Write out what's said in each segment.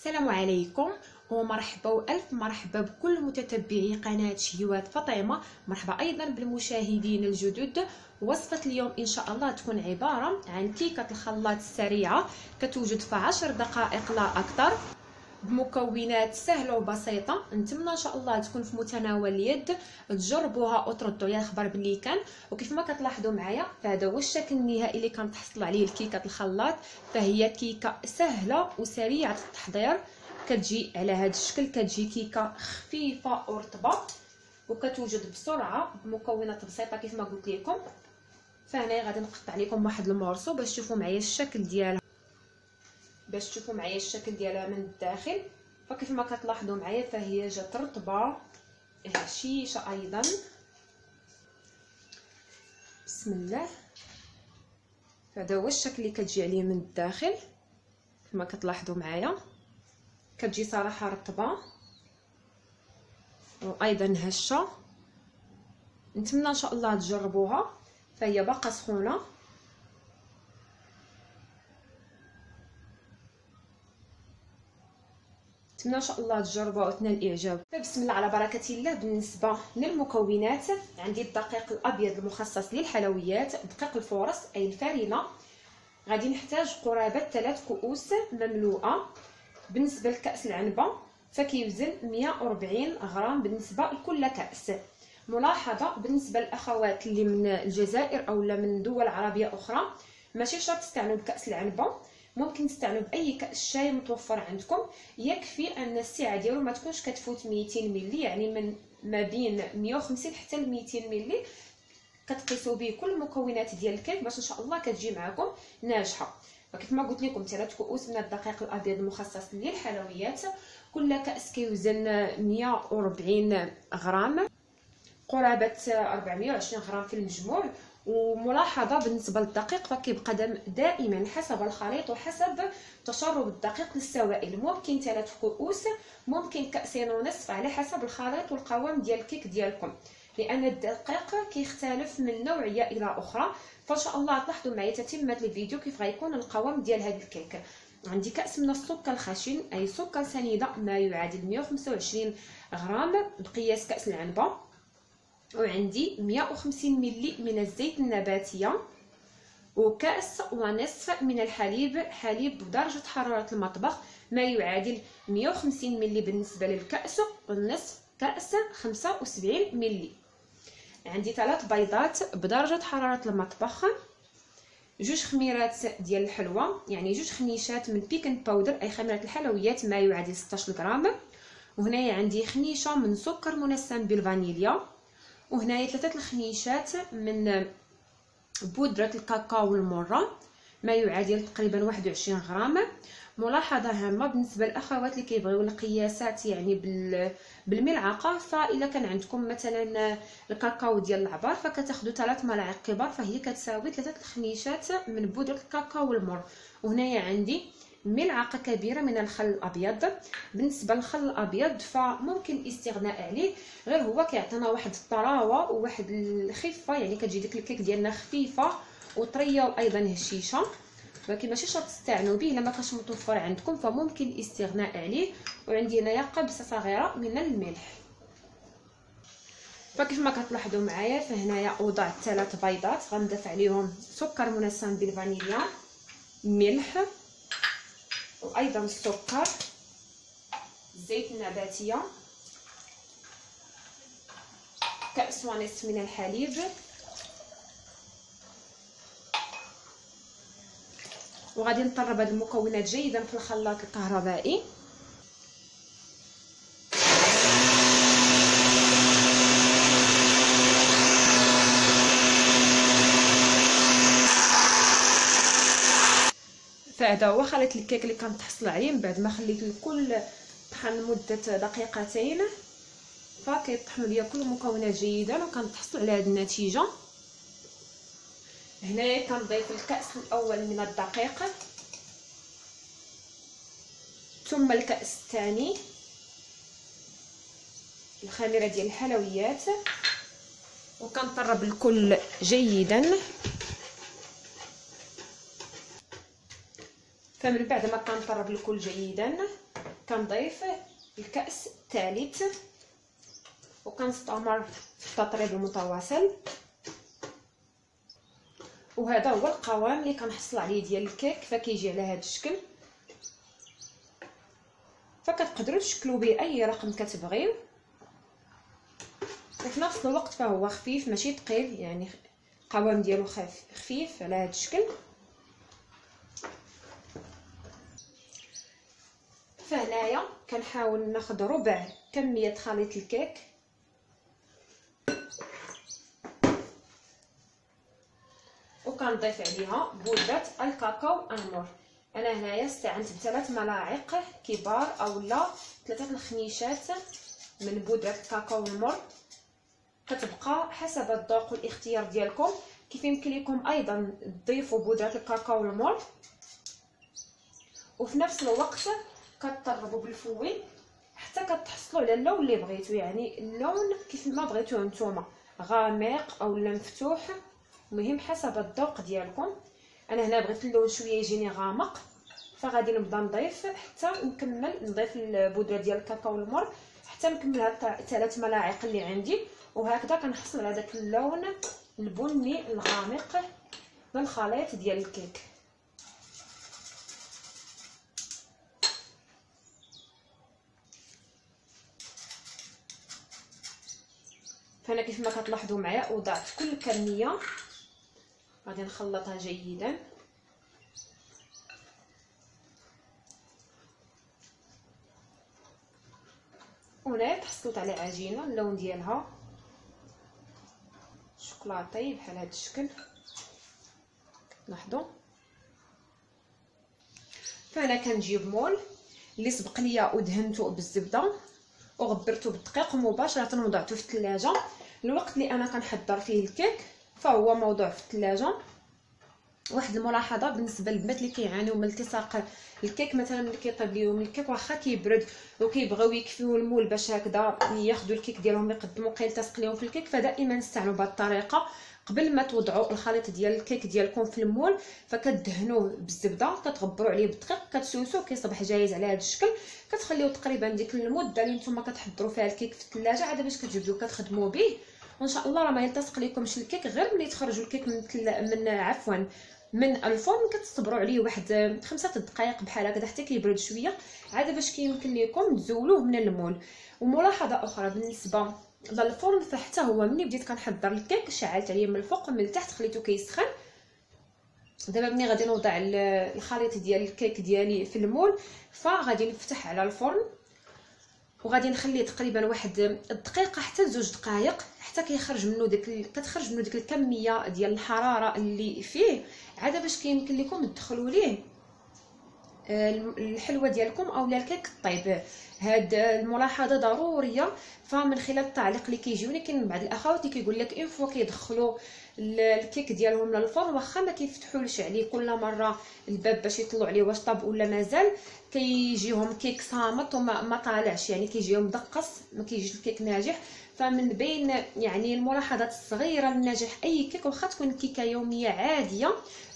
السلام عليكم ومرحبا والف مرحبا بكل متتبعي قناه شهيوات فاطمه. مرحبا ايضا بالمشاهدين الجدد. وصفه اليوم ان شاء الله تكون عباره عن كيكه الخلاط السريعه، كتوجد في 10 دقائق لا اكثر، بمكونات سهله وبسيطه. نتمنى ان شاء الله تكون في متناول اليد، تجربوها وتردوا لي الخبر باللي كان. وكيف ما كتلاحظوا معايا فهذا هو الشكل النهائي اللي كنتحصل عليه الكيكه الخلاط. فهي كيكه سهله وسريعه التحضير، كتجي على هذا الشكل، كتجي كيكه خفيفه ورطبه وكتوجد بسرعه بمكونات بسيطه كيف ما قلت لكم. فهنا غادي نقطع لكم واحد المورسو باش تشوفوا معايا الشكل ديالها، من الداخل. فكيف ما كتلاحظوا معايا فهي جات رطبه هشيشه ايضا. بسم الله. هذا هو الشكل اللي كتجي عليه من الداخل كما كتلاحظوا معايا، كتجي صراحه رطبه وايضا هشه. نتمنى ان شاء الله تجربوها، فهي باقا سخونه. نتمنى ان شاء الله تجربوها وتنال الاعجاب. فبسم الله على بركه الله. بالنسبه للمكونات عندي الدقيق الابيض المخصص للحلويات، دقيق الفورس اي الفارينه. غادي نحتاج قرابه 3 كؤوس مملوءه. بالنسبه لكاس العنبه فكيوزن 140 غرام بالنسبه لكل كاس. ملاحظه بالنسبه للاخوات اللي من الجزائر او من دول عربيه اخرى، ماشي شرط تستعملوا بكاس العنبه، ممكن تستعملوا باي كاس شاي متوفر عندكم. يكفي ان السعه ديالو ما تكونش كتفوت 200 ملي، يعني من ما بين 150 حتى ل 200 ملي. كتقيسوا به كل المكونات ديال الكيك باش ان شاء الله كتجي معكم ناجحه. فكيف ما قلت لكم 3 كؤوس من الدقيق الابيض المخصص للحلويات، كل كاس كيوزن 140 غرام، قرابه 420 غرام في المجموع. وملاحظه بالنسبه للدقيق فكيبقى دائما حسب الخليط وحسب تشرب الدقيق للسوائل، ممكن 3 كؤوس، ممكن كاسين ونصف، على حسب الخليط والقوام ديال الكيك ديالكم، لان الدقيق كيختلف من نوعيه الى اخرى. فان شاء الله تلاحظوا معايا تتمه الفيديو كيف غيكون القوام ديال هذا الكيك. عندي كاس من السكر الخشن اي سكر سنيده ما يعادل 125 غرام بقياس كاس العنبه، وعندي 150 ملي من الزيت النباتيه، وكاس ونصف من الحليب، حليب بدرجه حراره المطبخ ما يعادل 150 ملي بالنسبه للكاس، والنصف كاس 75 ملي. عندي 3 بيضات بدرجه حراره المطبخ، 2 خميرات ديال الحلوى، يعني 2 خنيشات من بيكن باودر اي خميره الحلويات ما يعادل 16 غرام. وهنايا عندي خنيشه من سكر منسم بالفانيليا، وهنايا 3 الخنيشات من بودره الكاكاو المره ما يعادل تقريبا 21 غرام. ملاحظه هامه بالنسبه للاخوات اللي كيبغيو القياسات يعني بالملعقه، فاذا كان عندكم مثلا الكاكاو ديال العبار فكتاخذوا 3 ملاعق كبار، فهي كتساوي 3 الخنيشات من بودره الكاكاو المر. وهنايا عندي ملعقه كبيره من الخل الابيض. بالنسبه للخل الابيض فممكن الاستغناء عليه، غير هو كيعطينا واحد الطراوه وواحد الخفه، يعني كتجي ديك الكيك ديالنا خفيفه وطريه وايضا هشيشه، ولكن ماشي شرط تستعنوا به الا ما كانش متوفر عندكم، فممكن الاستغناء عليه. وعندي هنايا قبسه صغيره من الملح. فكيف ما كتلاحظوا معايا فهنايا وضعت 3 بيضات غنضيف عليهم سكر منسم بالفانيليا، ملح، وايضا السكر، الزيت النباتيه، كاس ونصف من الحليب، وغادي نطرب هاد المكونات جيدا في الخلاط الكهربائي. فهذا هو خليط الكيك اللي كنتحصل عليه من بعد ما خليت الكل طحن لمده دقيقتين. فكيطحنوا ليا كل المكونات جيدا وكنتحصل على هذه النتيجه. هنايا كنضيف الكاس الاول من الدقيق، ثم الكاس الثاني الخميره ديال الحلويات، وكنطرب الكل جيدا. فمن بعد ما كنطرب الكل جيدا كنضيف الكأس الثالث وكنستمر في التطريب المتواصل. وهذا هو القوام اللي كنحصل عليه ديال الكيك، فكيجي على هذا الشكل. فكتقدروا تشكلوا به اي رقم كتبغيو، وفي نفس الوقت فهو خفيف ماشي ثقيل، يعني القوام ديالو خفيف على هذا الشكل. فهنايا كنحاول ناخذ ربع كميه خليط الكيك، وكنضيف عليها بودره الكاكاو انمور. انا هنايا استعنت ب3 ملاعق كبار اولا 3 الخنيشات من بودره الكاكاو انمور. كتبقى حسب الذوق والاختيار ديالكم. كيف يمكن لكم ايضا تضيفوا بودره الكاكاو انمور، وفي نفس الوقت كتطربوا بالفوي حتى كتحصلوا على اللون اللي بغيتو، يعني اللون كيف ما بغيتوه نتوما، غامق اولا مفتوح، المهم حسب الذوق ديالكم. انا هنا بغيت اللون شويه يجيني غامق، فغادي نبدا نضيف حتى نكمل نضيف البودره ديال الكاكاو المر حتى نكمل هاد 3 ملاعق اللي عندي، وهكذا كنحصل على داك اللون البني الغامق للخليط ديال الكيك. فانا كيف ما كتلاحظوا معايا وضعت كل كميه، غادي نخلطها جيدا. وهنا تحصلت على عجينه اللون ديالها شوكولاتي بحال هذا الشكل لاحظوا. فانا كنجيب مول اللي سبق ليا ودهنته بالزبده وغبرته بالدقيق ومباشره وضعته في الثلاجه. الوقت اللي انا كنحضر فيه الكيك فهو موضوع في الثلاجه. واحد الملاحظه بالنسبه للبنات اللي كيعانيو من التصاق الكيك، مثلا اللي كيطيب ليهم الكيك واخا كيبرد وكيبغيو يكفيو المول باش هكذا ياخذوا الكيك ديالهم يقدموا كيلتصق ليهم في الكيك، فدائما استعملوا بهذه الطريقه. قبل ما توضعوا الخليط ديال الكيك ديالكم في المول فكدهنوه بالزبده، كتغبروا عليه بالدقيق، كتسوسوه كيصبح جاهز على هذا الشكل. كتخليوه تقريبا ديك المده اللي نتوما كتحضروا فيها الكيك في الثلاجه عاد باش كتجبدوه كتخدموا به، وان شاء الله راه ما يلتصق لكمش الكيك غير ملي تخرجوا الكيك من الفرن. كتصبروا عليه واحد 5 دقائق بحال هكذا حتى كيبرد شويه عاد باش كيمكن لكم تزولوه من المول. وملاحظه اخرى بالنسبه للفرن، فحتى هو ملي بديت كنحضر الكيك شعلت عليه من الفوق من التحت خليته كيسخن. دابا ملي غادي نوضع الخليط ديال الكيك ديالي في المول فغادي نفتح على الفرن وغادي نخليه تقريبا واحد الدقيقه حتى 2 دقائق حتى كتخرج منه ديك الكميه ديال الحراره اللي فيه عاد باش كيمكن لكم تدخلوا ليه الحلوه ديالكم اولا الكيك طيب. هاد الملاحظه ضروريه. فمن خلال التعليق اللي كيجيوني كاين بعض الاخوات اللي كيقول لك ان فوا كيدخلوا الكيك ديالهم للفرن واخا ما كيفتحولش عليه كل مره الباب باش يطلعوا عليه واش طاب ولا مازال، كيجيهم كيك صامت وما طالعش، يعني كيجيهم دقص ما كيجيش الكيك ناجح. فمن بين يعني الملاحظات الصغيره لنجاح اي كيك واخا تكون كيكه يوميه عاديه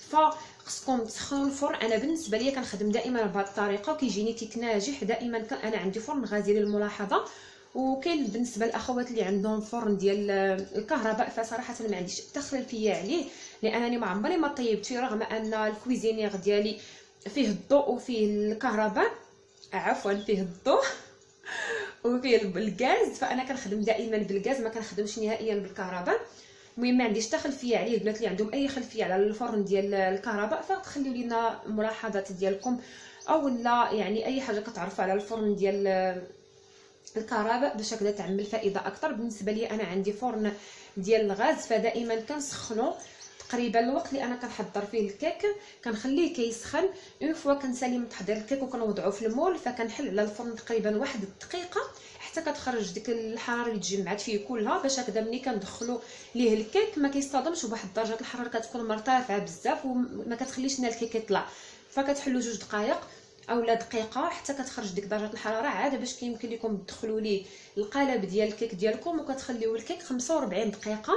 فخصكم تسخنوا الفرن. انا بالنسبه لي كنخدم دائما بهذه الطريقه وكيجيني كيك ناجح دائما. انا عندي فرن غازي للملاحظه، وكاين بالنسبه للاخوات اللي عندهم فرن ديال الكهرباء فصراحه ما عنديش حتى خلفيه عليه لانني ما عمري ما طيبت فيه، رغم ان الكويزينير ديالي فيه الضوء وفيه الكهرباء عفوا فيه الضوء وفيه الغاز، فانا كنخدم دائما بالغاز ما كنخدمش نهائيا بالكهرباء. المهم ما عنديش حتى خلفيه عليه. البنات اللي عندهم اي خلفيه على الفرن ديال الكهرباء فتخليو لينا ملاحظات ديالكم او لا يعني اي حاجه كتعرفوا على الفرن ديال الكهرباء باش هكذا تعمل فائده اكثر. بالنسبه لي انا عندي فرن ديال الغاز فدائما كنسخنو تقريبا الوقت اللي انا كنحضر فيه الكيك كنخليه كيسخن. اون فوا كنسالي من تحضير الكيك وكنوضعو في المول فكنحل على الفرن تقريبا 1 دقيقه حتى كتخرج ديك الحراره اللي تجمعات فيه كلها باش هكذا ملي كندخلو ليه الكيك ما كيصطدمش بواحد درجه الحراره كتكون مرتفعه بزاف وما كتخليش لنا الكيك يطلع. فكتحلو 2 دقائق اولا دقيقه حتى كتخرج ديك درجه الحراره عاد باش كيمكن لكم تدخلوا ليه القالب ديال الكيك ديالكم، وكتخليوه الكيك 45 دقيقه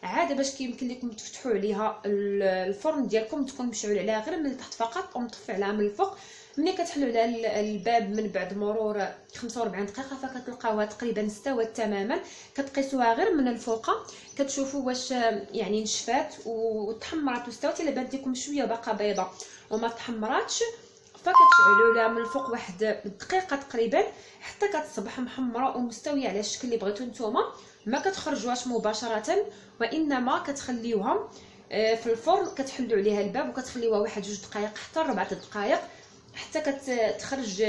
عاد باش كيمكن لكم تفتحوا عليها الفرن ديالكم، تكون مشعول عليها غير من التحت فقط ومطفي عليها من الفوق. ملي كتحلوا على الباب من بعد مرور 45 دقيقه فكتلقاوها تقريبا استوت تماما. كتقيسوها غير من الفوق كتشوفوا واش يعني نشفات وتحمرات واستوت. الا بانت لكم شويه باقا بيضه وما تحمراتش فكتشعلوا لها من الفوق واحد دقيقه تقريبا حتى كتصبح محمره ومستويه على الشكل اللي بغيتو نتوما. ما كتخرجوهاش مباشره وانما كتخليوها في الفرن، كتحلوا عليها الباب وكتخليوها واحد 2 دقائق حتى 4 دقائق حتى كتخرج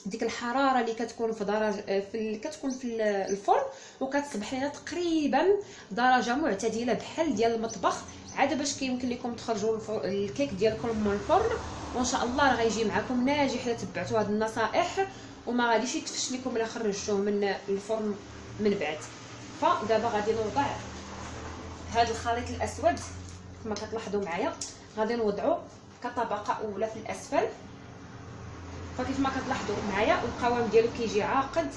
ديك الحراره اللي كتكون في درجه كتكون في الفرن، وكتصبح لنا تقريبا درجه معتدله بحال ديال المطبخ عاد باش كيمكن لكم تخرجوا الكيك ديالكم من الفرن. وان شاء الله راه غيجي معكم ناجح الا تبعتوا هذه النصائح وما غاديش يتفش لكم الا خرجتوه من الفرن من بعد. فدابا غادي نوضع هذا الخليط الاسود كما كتلاحظوا معايا، غادي نوضعو كطبقه اولى في الاسفل. فكيف ما كتلاحظوا معايا القوام ديالو كيجي عاقد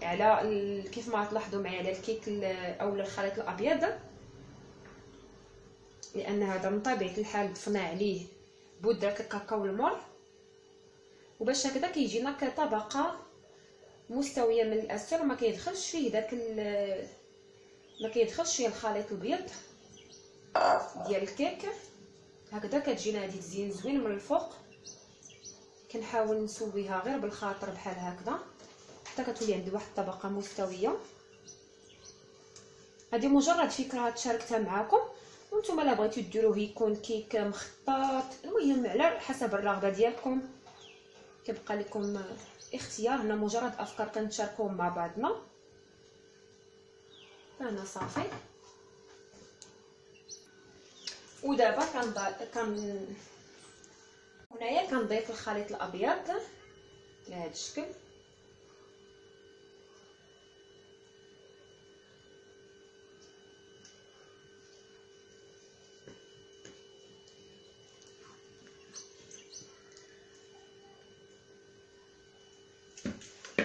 على كيف ما تلاحظوا معايا على الكيك او الخليط الابيض، لان هذا من طبيعه الحال ضفنا عليه بودره الكاكاو المر، وباش هكذا كيجينا كطبقه مستويه من الاسفل وما كيدخلش فيه داك ما كيدخلش فيه الخليط الابيض ديال الكيك. هكذا كتجينا هذه تزيين زوين من الفوق. كنحاول نسويها غير بالخاطر بحال هكذا حتى كتولي عندي واحد الطبقه مستويه. هذه مجرد فكره تشاركتها معكم، وانتم الا بغيتو ديروه يكون كيك مخطط المهم على حسب الرغبه ديالكم كيبقى لكم اختيار. هنا مجرد افكار كنتشاركوهم مع بعضنا. انا صافي. ودابا هنايا كنضيف الخليط الابيض بهذا الشكل.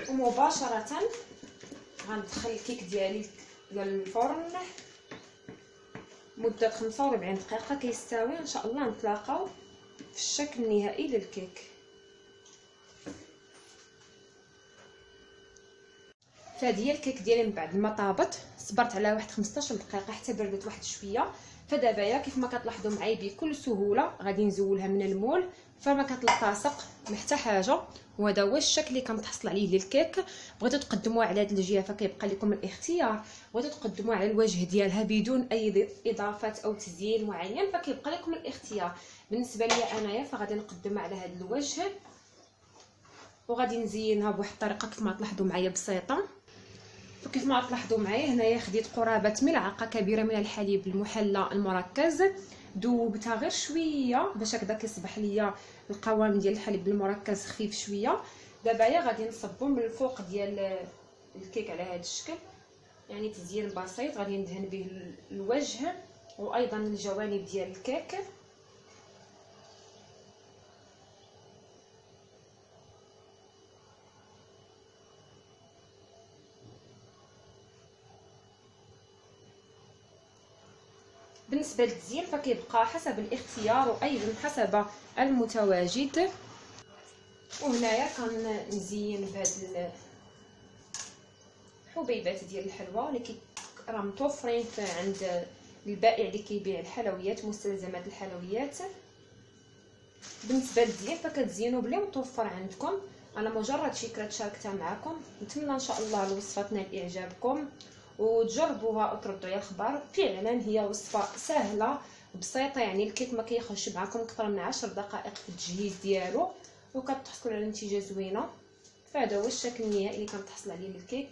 ومباشره غندخل الكيك ديالي للفرن مده 45 دقيقه كيستوي. ان شاء الله نتلاقاو في الشكل النهائي للكيك. فهذه هي الكيك ديالي من بعد ما طابت. صبرت على واحد 15 دقيقه حتى بردت واحد شويه. فدابا كيف ما كتلاحظوا معايا بكل سهوله غادي نزولها من المول فما كتلتصق ما حتى حاجه. وهذا هو الشكل اللي كنتحصل عليه للكيك. بغيتو تقدموها على هذه الجهه فكيبقى لكم الاختيار، بغيتو تقدموها على الوجه ديالها بدون اي اضافات او تزيين معين فكيبقى لكم الاختيار. بالنسبه لي انايا فغادي نقدمها على هذا الوجه وغادي نزينها بواحد الطريقه كيف ما تلاحظوا معايا بسيطه. وكيف ما تلاحظوا معايا هنايا خديت قرابه ملعقه كبيره من الحليب المحلى المركز، ذوبتها غير شويه باش هكذا كيصبح ليا القوام ديال الحليب المركز خفيف شويه. دابا غادي نصبو من الفوق ديال الكيك على هذا الشكل، يعني تزيين بسيط. غادي ندهن به الوجه وايضا الجوانب ديال الكيك. بالنسبه للتزيين فكيبقى حسب الاختيار وايضا حسب المتواجد. وهنايا كنزين بهاد الحبيبات ديال الحلوى اللي راه متوفرين عند البائع اللي كيبيع الحلويات مستلزمات الحلويات. بالنسبه للتزيين فكتزينوا بلي متوفر عندكم. انا مجرد فكره تشاركتها معكم، نتمنى ان شاء الله الوصفه تنال اعجابكم وتجربوها وتردوا عليا الخبر. فعلا هي وصفه سهله بسيطه، يعني الكيك ما كياخذش معكم اكثر من 10 دقائق في التجهيز ديالو وكتحصلوا على نتيجه زوينه. فهذا هو الشكل النهائي اللي كنتحصل عليه من الكيك.